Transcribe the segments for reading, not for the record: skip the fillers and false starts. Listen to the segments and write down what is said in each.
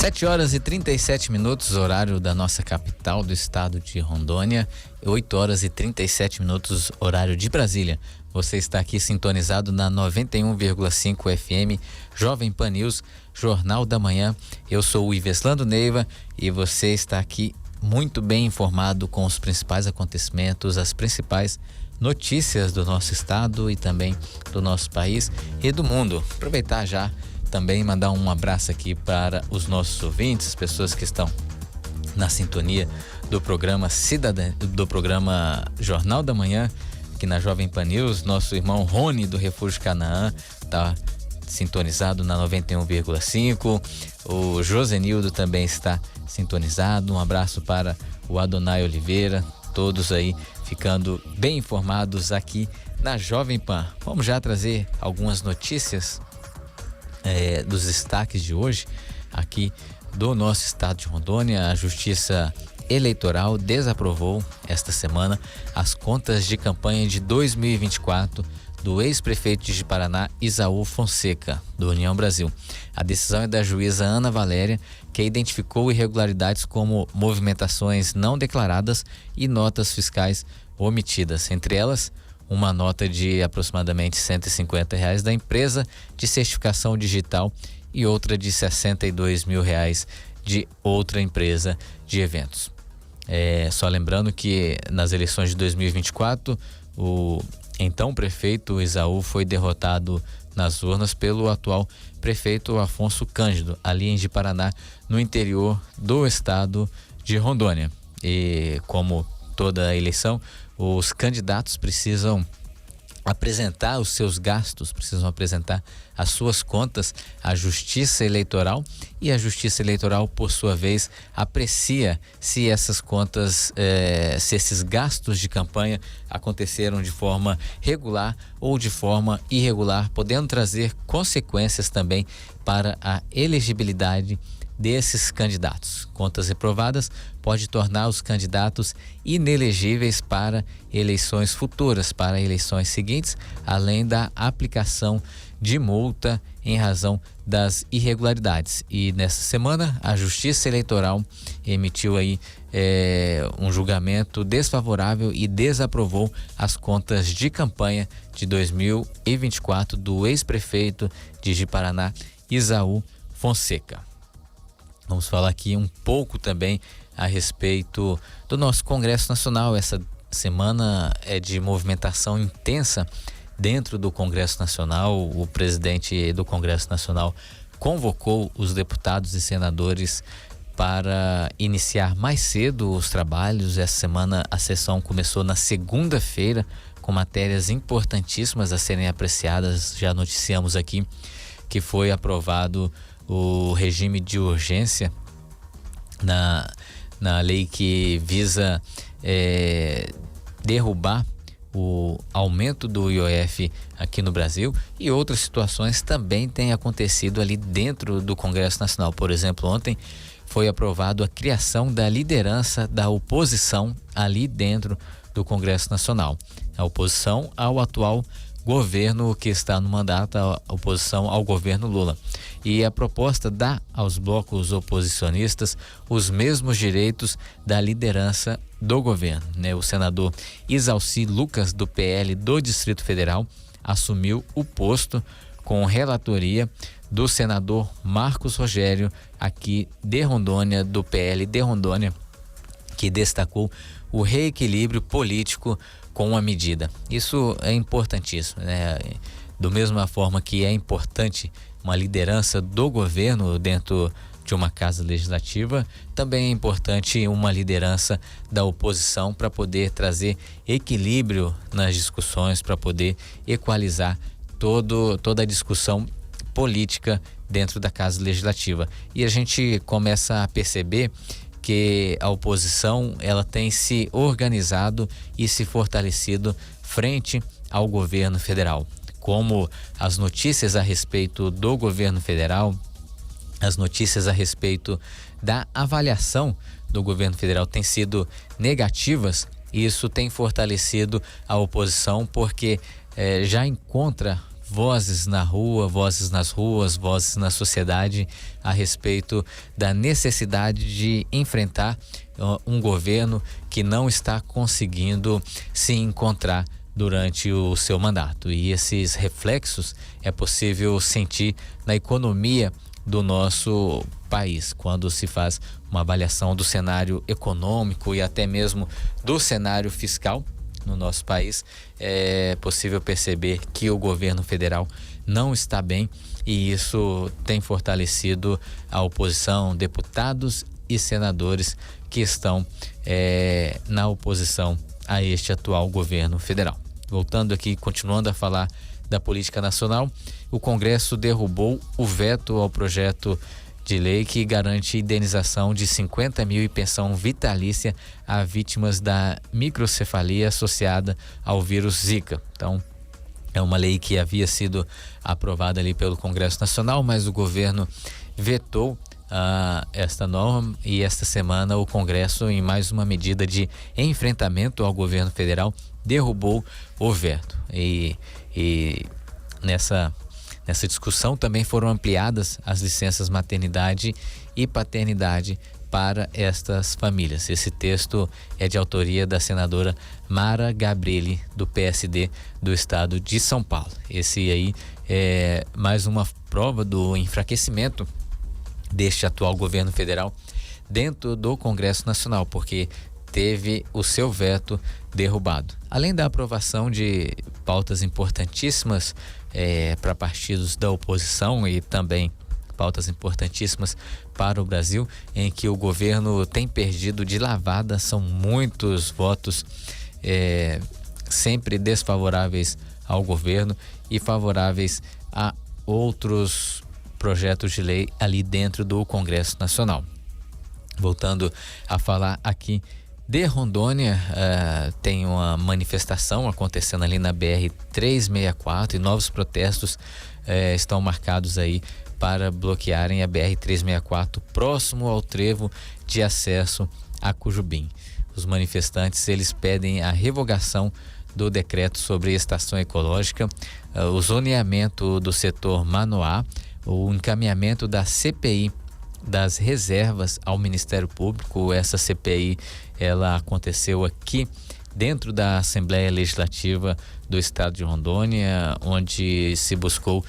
7h37, horário da nossa capital do estado de Rondônia, 8h37, horário de Brasília. Você está aqui sintonizado na 91,5 FM, Jovem Pan News, Jornal da Manhã. Eu sou o Iveslando Neiva e você está aqui muito bem informado com os principais acontecimentos, as principais notícias do nosso estado e também do nosso país e do mundo. Aproveitar já também mandar um abraço aqui para os nossos ouvintes, as pessoas que estão na sintonia do programa programa Jornal da Manhã, aqui na Jovem Pan News. Nosso irmão Rony do Refúgio Canaã está sintonizado na 91,5. O Josenildo também está sintonizado. Um abraço para o Adonai Oliveira, todos aí ficando bem informados aqui na Jovem Pan. Vamos já trazer algumas notícias dos destaques de hoje aqui do nosso estado de Rondônia. A Justiça Eleitoral desaprovou esta semana as contas de campanha de 2024 do ex-prefeito de Paraná, Isaú Fonseca, do União Brasil. A decisão é da juíza Ana Valéria, que identificou irregularidades como movimentações não declaradas e notas fiscais omitidas, entre elas uma nota de aproximadamente R$150 da empresa de certificação digital e outra de R$62 mil de outra empresa de eventos. Só lembrando que nas eleições de 2024, o então prefeito Isaú foi derrotado nas urnas pelo atual prefeito Afonso Cândido, ali em Ji-Paraná, no interior do estado de Rondônia. E como toda eleição, os candidatos precisam apresentar os seus gastos, precisam apresentar as suas contas à Justiça Eleitoral, e a Justiça Eleitoral, por sua vez, aprecia se essas contas, se esses gastos de campanha aconteceram de forma regular ou de forma irregular, podendo trazer consequências também para a elegibilidade desses candidatos. Contas reprovadas pode tornar os candidatos inelegíveis para eleições futuras, para eleições seguintes, além da aplicação de multa em razão das irregularidades. E nessa semana a Justiça Eleitoral emitiu aí um julgamento desfavorável e desaprovou as contas de campanha de 2024 do ex-prefeito de Ji-Paraná, Isaú Fonseca. Vamos falar aqui um pouco também a respeito do nosso Congresso Nacional. Essa semana é de movimentação intensa dentro do Congresso Nacional. O presidente do Congresso Nacional convocou os deputados e senadores para iniciar mais cedo os trabalhos. Essa semana a sessão começou na segunda-feira com matérias importantíssimas a serem apreciadas. Já noticiamos aqui que foi aprovado o regime de urgência na lei que visa derrubar o aumento do IOF aqui no Brasil, e outras situações também têm acontecido ali dentro do Congresso Nacional. Por exemplo, ontem foi aprovado a criação da liderança da oposição ali dentro do Congresso Nacional. A oposição ao atual governo que está no mandato, a oposição ao governo Lula. E a proposta dá aos blocos oposicionistas os mesmos direitos da liderança do governo, né? O senador Isalci Lucas, do PL do Distrito Federal, assumiu o posto com relatoria do senador Marcos Rogério, aqui de Rondônia, do PL de Rondônia, que destacou o reequilíbrio político com a medida. Isso é importantíssimo, né? Do mesma forma que é importante uma liderança do governo dentro de uma casa legislativa, também é importante uma liderança da oposição para poder trazer equilíbrio nas discussões, para poder equalizar toda a discussão política dentro da casa legislativa. E a gente começa a perceber que a oposição ela tem se organizado e se fortalecido frente ao governo federal. Como as notícias a respeito do governo federal, as notícias a respeito da avaliação do governo federal têm sido negativas, isso tem fortalecido a oposição, porque já encontra vozes na rua, vozes nas ruas, vozes na sociedade a respeito da necessidade de enfrentar um governo que não está conseguindo se encontrar durante o seu mandato. E esses reflexos é possível sentir na economia do nosso país, quando se faz uma avaliação do cenário econômico e até mesmo do cenário fiscal no nosso país. É possível perceber que o governo federal não está bem, e isso tem fortalecido a oposição, deputados e senadores que estão na oposição a este atual governo federal. Voltando aqui, continuando a falar da política nacional, o Congresso derrubou o veto ao projeto de lei que garante indenização de 50 mil e pensão vitalícia a vítimas da microcefalia associada ao vírus Zika. Então, é uma lei que havia sido aprovada ali pelo Congresso Nacional, mas o governo vetou esta norma, e esta semana o Congresso, em mais uma medida de enfrentamento ao governo federal, derrubou o veto. E nessa discussão também foram ampliadas as licenças maternidade e paternidade para estas famílias. Esse texto é de autoria da senadora Mara Gabrilli, do PSD do estado de São Paulo. Esse aí é mais uma prova do enfraquecimento deste atual governo federal dentro do Congresso Nacional, porque teve o seu veto derrubado. Além da aprovação de pautas importantíssimas para partidos da oposição e também pautas importantíssimas para o Brasil, em que o governo tem perdido de lavada, são muitos votos sempre desfavoráveis ao governo e favoráveis a outros projetos de lei ali dentro do Congresso Nacional. Voltando a falar aqui de Rondônia, tem uma manifestação acontecendo ali na BR-364 e novos protestos estão marcados aí para bloquearem a BR-364 próximo ao trevo de acesso a Cujubim. Os manifestantes, eles pedem a revogação do decreto sobre estação ecológica, o zoneamento do setor Manoá, o encaminhamento da CPI das reservas ao Ministério Público. Essa CPI, ela aconteceu aqui dentro da Assembleia Legislativa do Estado de Rondônia, onde se buscou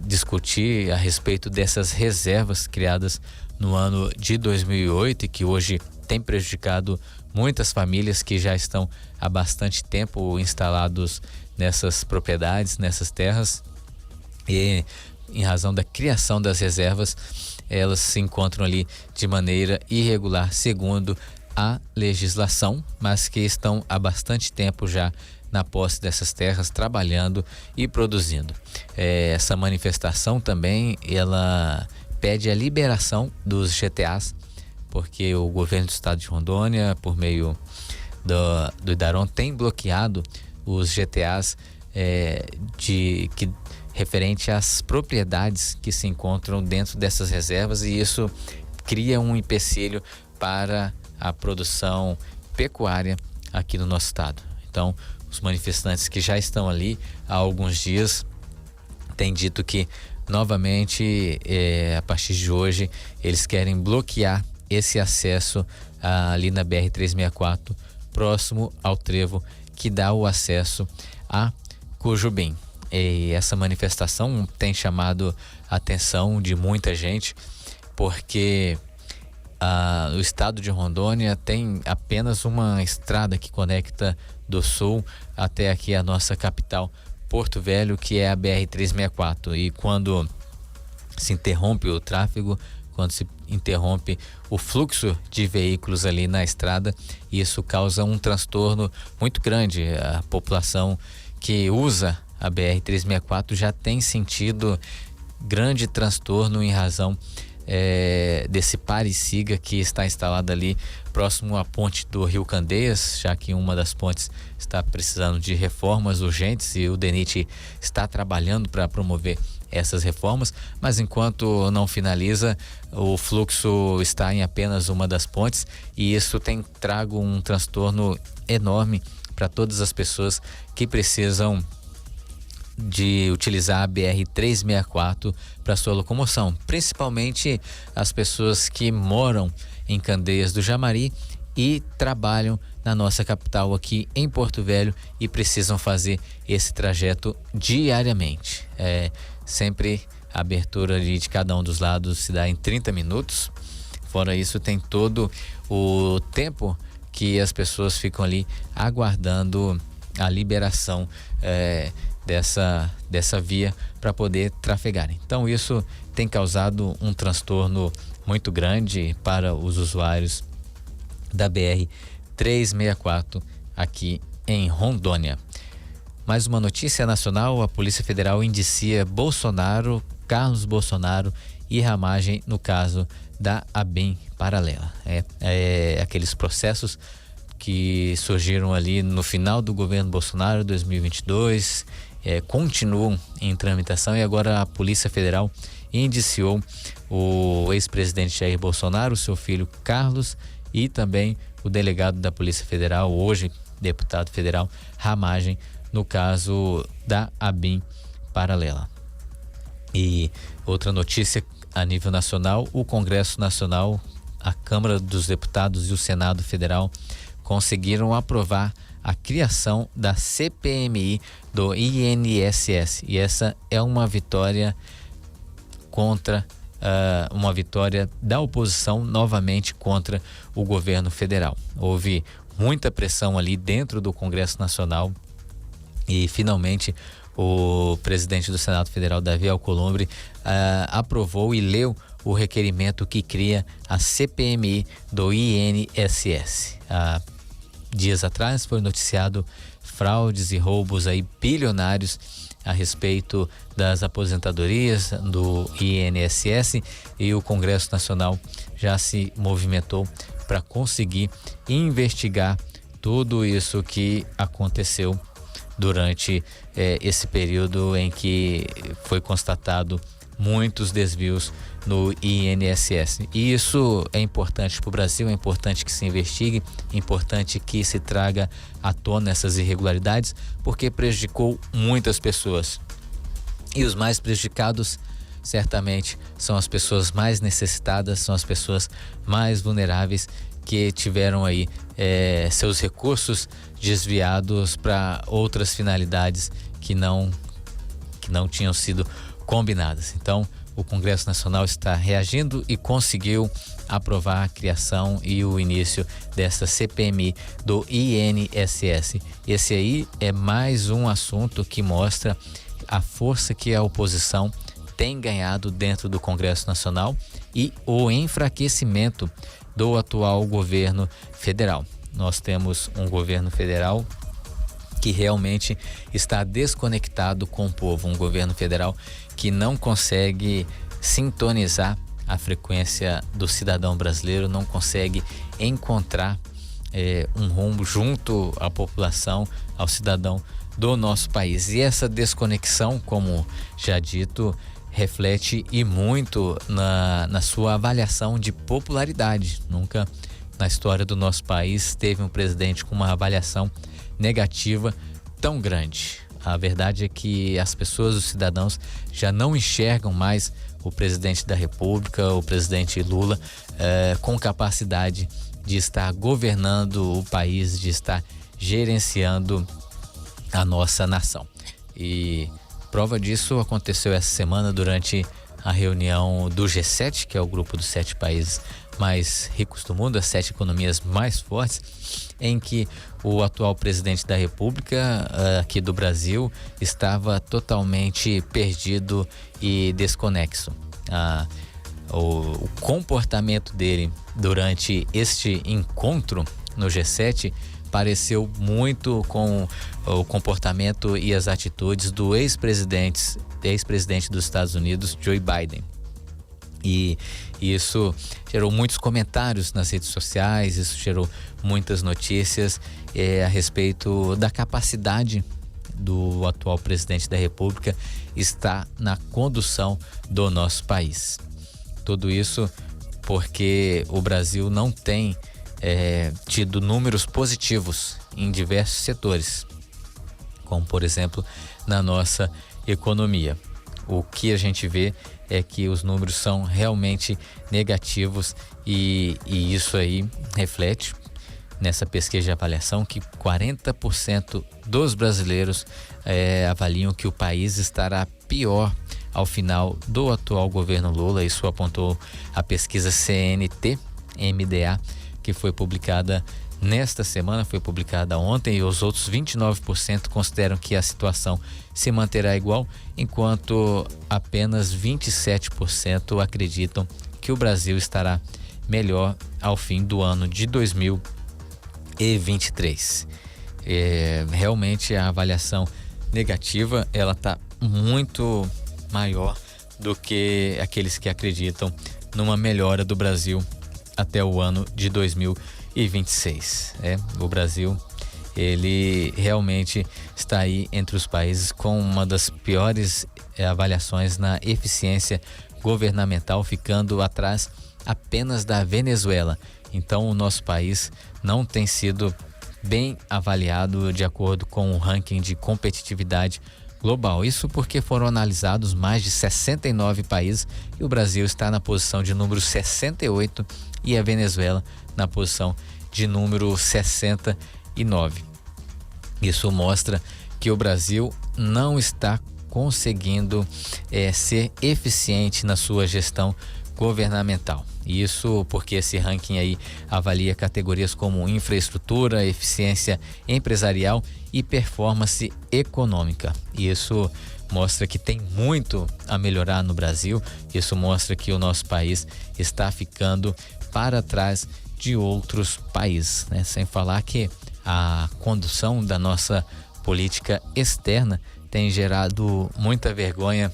discutir a respeito dessas reservas criadas no ano de 2008 e que hoje tem prejudicado muitas famílias que já estão há bastante tempo instalados nessas propriedades, nessas terras, e em razão da criação das reservas, elas se encontram ali de maneira irregular, segundo a legislação, mas que estão há bastante tempo já na posse dessas terras, trabalhando e produzindo. Essa manifestação também, ela pede a liberação dos GTAs, porque o governo do estado de Rondônia, por meio do IDARON, tem bloqueado os GTAs referente às propriedades que se encontram dentro dessas reservas, e isso cria um empecilho para a produção pecuária aqui no nosso estado. Então, os manifestantes que já estão ali há alguns dias têm dito que novamente, a partir de hoje, eles querem bloquear esse acesso ali na BR-364, próximo ao trevo que dá o acesso a Cujubim. E essa manifestação tem chamado a atenção de muita gente, porque o estado de Rondônia tem apenas uma estrada que conecta do sul até aqui a nossa capital, Porto Velho, que é a BR-364. E quando se interrompe o tráfego, quando se interrompe o fluxo de veículos ali na estrada, isso causa um transtorno muito grande. A população que usa a BR-364 já tem sentido grande transtorno em razão desse pare-siga que está instalado ali próximo à ponte do Rio Candeias, já que uma das pontes está precisando de reformas urgentes e o DENIT está trabalhando para promover essas reformas, mas enquanto não finaliza, o fluxo está em apenas uma das pontes, e isso tem trago um transtorno enorme para todas as pessoas que precisam de utilizar a BR-364 para sua locomoção, principalmente as pessoas que moram em Candeias do Jamari e trabalham na nossa capital aqui em Porto Velho e precisam fazer esse trajeto diariamente. Sempre a abertura ali de cada um dos lados se dá em 30 minutos. Fora isso, tem todo o tempo que as pessoas ficam ali aguardando a liberação dessa via para poder trafegar. Então isso tem causado um transtorno muito grande para os usuários da BR-364 aqui em Rondônia. Mais uma notícia nacional: a Polícia Federal indicia Carlos Bolsonaro e ramagem no caso da ABIN paralela. Aqueles processos que surgiram ali no final do governo Bolsonaro 2022 continuam em tramitação, e agora a Polícia Federal indiciou o ex-presidente Jair Bolsonaro, seu filho Carlos, e também o delegado da Polícia Federal, hoje deputado federal, Ramagem, no caso da ABIN paralela. E outra notícia a nível nacional: o Congresso Nacional, a Câmara dos Deputados e o Senado Federal conseguiram aprovar a criação da CPMI do INSS, e essa é uma vitória uma vitória da oposição novamente contra o governo federal. Houve muita pressão ali dentro do Congresso Nacional e finalmente o presidente do Senado Federal, Davi Alcolumbre, aprovou e leu o requerimento que cria a CPMI do INSS. Dias atrás foi noticiado fraudes e roubos aí bilionários a respeito das aposentadorias do INSS, e o Congresso Nacional já se movimentou para conseguir investigar tudo isso que aconteceu durante esse período em que foi constatado muitos desvios no INSS. E isso é importante para o Brasil, é importante que se investigue, é importante que se traga à tona essas irregularidades, porque prejudicou muitas pessoas. E os mais prejudicados certamente são as pessoas mais necessitadas, são as pessoas mais vulneráveis, que tiveram aí seus recursos desviados para outras finalidades que não tinham sido combinadas. Então, o Congresso Nacional está reagindo e conseguiu aprovar a criação e o início dessa CPMI do INSS. Esse aí é mais um assunto que mostra a força que a oposição tem ganhado dentro do Congresso Nacional e o enfraquecimento do atual governo federal. Nós temos um governo federal que realmente está desconectado com o povo, um governo federal que não consegue sintonizar a frequência do cidadão brasileiro, não consegue encontrar um rumo junto à população, ao cidadão do nosso país. E essa desconexão, como já dito, reflete e muito na sua avaliação de popularidade. Nunca na história do nosso país teve um presidente com uma avaliação negativa tão grande. A verdade é que as pessoas, os cidadãos, já não enxergam mais o presidente da República, o presidente Lula, com capacidade de estar governando o país, de estar gerenciando a nossa nação. E prova disso aconteceu essa semana durante a reunião do G7, que é o grupo dos 7 países mais ricos do mundo, as 7 economias mais fortes, em que o atual presidente da República aqui do Brasil estava totalmente perdido e desconexo. O comportamento dele durante este encontro no G7 pareceu muito com o comportamento e as atitudes do ex-presidente dos Estados Unidos, Joe Biden. E isso gerou muitos comentários nas redes sociais, isso gerou muitas notícias a respeito da capacidade do atual presidente da República estar na condução do nosso país. Tudo isso porque o Brasil não tem tido números positivos em diversos setores, como por exemplo na nossa economia. O que a gente vê é que os números são realmente negativos e isso aí reflete nessa pesquisa de avaliação que 40% dos brasileiros avaliam que o país estará pior ao final do atual governo Lula. Isso apontou a pesquisa CNT-MDA, que foi publicada nesta semana, foi publicada ontem, e os outros 29% consideram que a situação se manterá igual, enquanto apenas 27% acreditam que o Brasil estará melhor ao fim do ano de 2023. Realmente a avaliação negativa, ela está muito maior do que aqueles que acreditam numa melhora do Brasil até o ano de 2026. O Brasil, ele realmente está aí entre os países com uma das piores avaliações na eficiência governamental, ficando atrás apenas da Venezuela. Então o nosso país não tem sido bem avaliado de acordo com o ranking de competitividade global. Isso porque foram analisados mais de 69 países e o Brasil está na posição de número 68 e a Venezuela na posição de número 69. Isso mostra que o Brasil não está conseguindo ser eficiente na sua gestão governamental. Isso porque esse ranking aí avalia categorias como infraestrutura, eficiência empresarial e performance econômica. Isso mostra que tem muito a melhorar no Brasil. Isso mostra que o nosso país está ficando para trás de outros países, né? Sem falar que a condução da nossa política externa tem gerado muita vergonha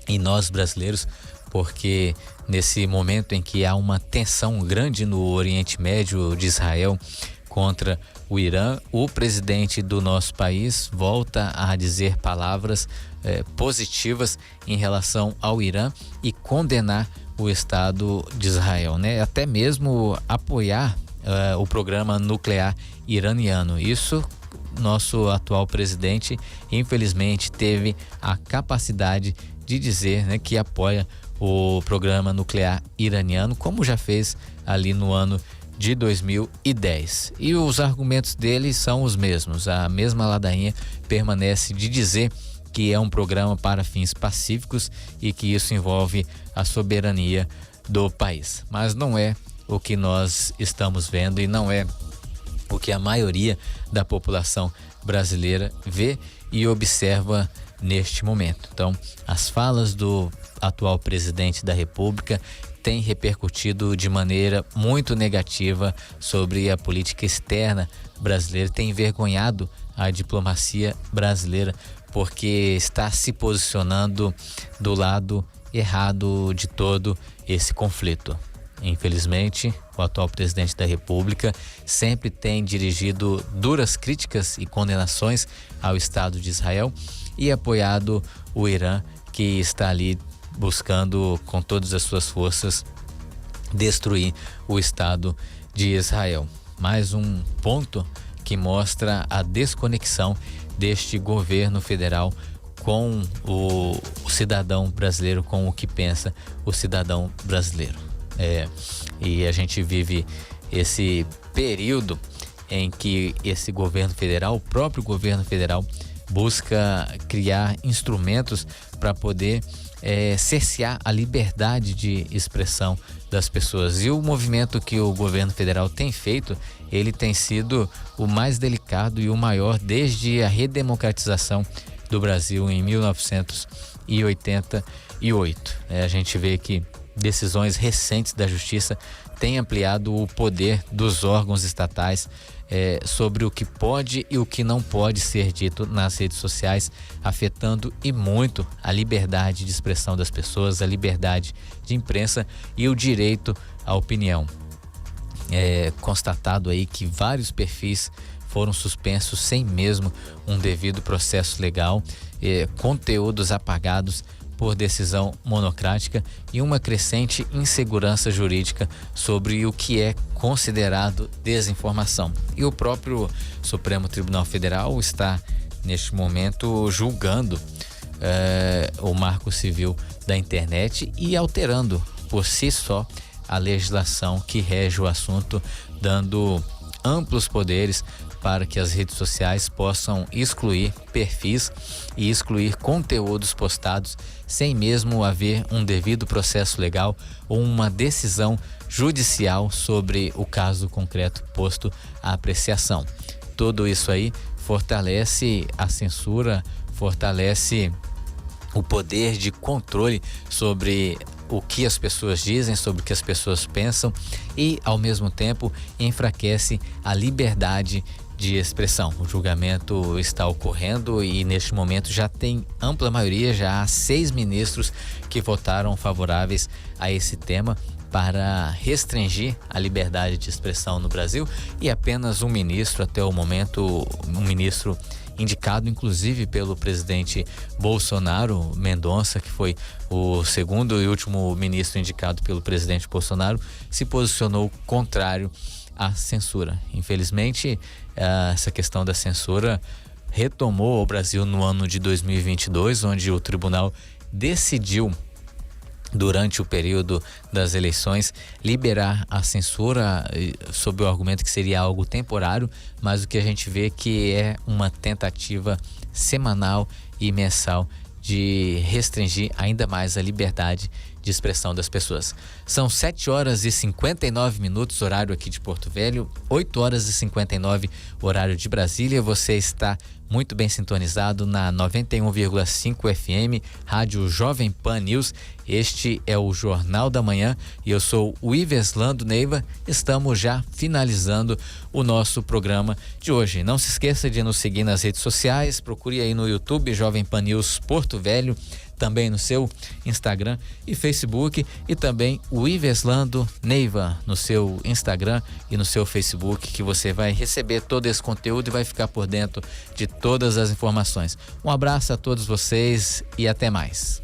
em nós brasileiros, porque nesse momento em que há uma tensão grande no Oriente Médio de Israel contra o Irã, o presidente do nosso país volta a dizer palavras positivas em relação ao Irã e condenar o Estado de Israel, né? Até mesmo apoiar o programa nuclear iraniano. Isso nosso atual presidente, infelizmente, teve a capacidade de dizer, né, que apoia o programa nuclear iraniano, como já fez ali no ano de 2010. E os argumentos dele são os mesmos. A mesma ladainha permanece de dizer que é um programa para fins pacíficos e que isso envolve a soberania do país. Mas não é o que nós estamos vendo e não é o que a maioria da população brasileira vê e observa neste momento. Então, as falas do atual presidente da República têm repercutido de maneira muito negativa sobre a política externa brasileira, tem envergonhado a diplomacia brasileira porque está se posicionando do lado errado de todo esse conflito. Infelizmente, o atual presidente da República sempre tem dirigido duras críticas e condenações ao Estado de Israel e apoiado o Irã, que está ali buscando com todas as suas forças destruir o Estado de Israel. Mais um ponto que mostra a desconexão deste governo federal com o cidadão brasileiro, com o que pensa o cidadão brasileiro. E a gente vive esse período em que esse governo federal, o próprio governo federal, busca criar instrumentos para poder cercear a liberdade de expressão das pessoas. E o movimento que o governo federal tem feito, ele tem sido o mais delicado e o maior desde a redemocratização do Brasil em 1988. A gente vê que decisões recentes da Justiça têm ampliado o poder dos órgãos estatais sobre o que pode e o que não pode ser dito nas redes sociais, afetando e muito a liberdade de expressão das pessoas, a liberdade de imprensa e o direito à opinião. É constatado aí que vários perfis foram suspensos sem mesmo um devido processo legal, conteúdos apagados por decisão monocrática e uma crescente insegurança jurídica sobre o que é considerado desinformação. E o próprio Supremo Tribunal Federal está, neste momento, julgando o Marco Civil da internet e alterando por si só a legislação que rege o assunto, dando amplos poderes para que as redes sociais possam excluir perfis e excluir conteúdos postados sem mesmo haver um devido processo legal ou uma decisão judicial sobre o caso concreto posto à apreciação. Tudo isso aí fortalece a censura, fortalece o poder de controle sobre o que as pessoas dizem, sobre o que as pessoas pensam e, ao mesmo tempo, enfraquece a liberdade de expressão. O julgamento está ocorrendo e neste momento já tem ampla maioria, já há 6 ministros que votaram favoráveis a esse tema para restringir a liberdade de expressão no Brasil, e apenas um ministro até o momento, um ministro indicado inclusive pelo presidente Bolsonaro, Mendonça, que foi o segundo e último ministro indicado pelo presidente Bolsonaro, se posicionou contrário à censura. Infelizmente, essa questão da censura retomou o Brasil no ano de 2022, onde o tribunal decidiu, durante o período das eleições, liberar a censura sob o argumento que seria algo temporário, mas o que a gente vê que é uma tentativa semanal e mensal de restringir ainda mais a liberdade de expressão das pessoas. São 7h59, horário aqui de Porto Velho, 8h59, horário de Brasília. Você está muito bem sintonizado na 91,5 FM, Rádio Jovem Pan News. Este é o Jornal da Manhã e eu sou o Iveslando Neiva. Estamos já finalizando o nosso programa de hoje. Não se esqueça de nos seguir nas redes sociais, procure aí no YouTube Jovem Pan News Porto Velho, também no seu Instagram e Facebook, e também o Iveslando Neiva no seu Instagram e no seu Facebook, que você vai receber todo esse conteúdo e vai ficar por dentro de todas as informações. Um abraço a todos vocês e até mais.